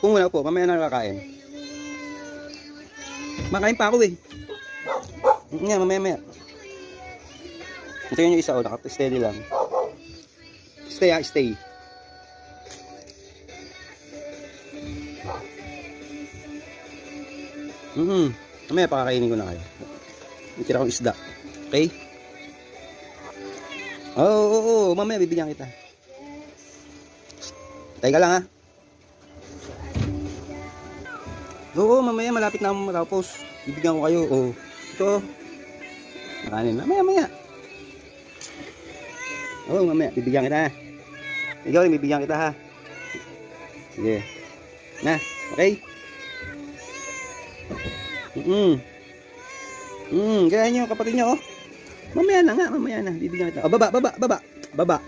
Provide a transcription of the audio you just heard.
Kung wala po, mamaya na nakakain. Makain pa ako eh. Nga, mamaya. Ito yung isa o, naka-steady lang. Stay. Mamaya pakakainin ko na kayo. Itira kong isda. Okay? Oo, mamaya bibigyan kita. Tayo ka lang ha. Oo, mamaya malapit na akong matapos. Bibigyan ko kayo. Oo. Ito. Makanin. Mamaya. Oo, mamaya bibigyan kita ha. Ikaw rin bibigyan kita ha. Sige. Na, okay? Gaya nyo kapatid nyo oh. Mamaya na. Bibigyan kita. Oh, baba.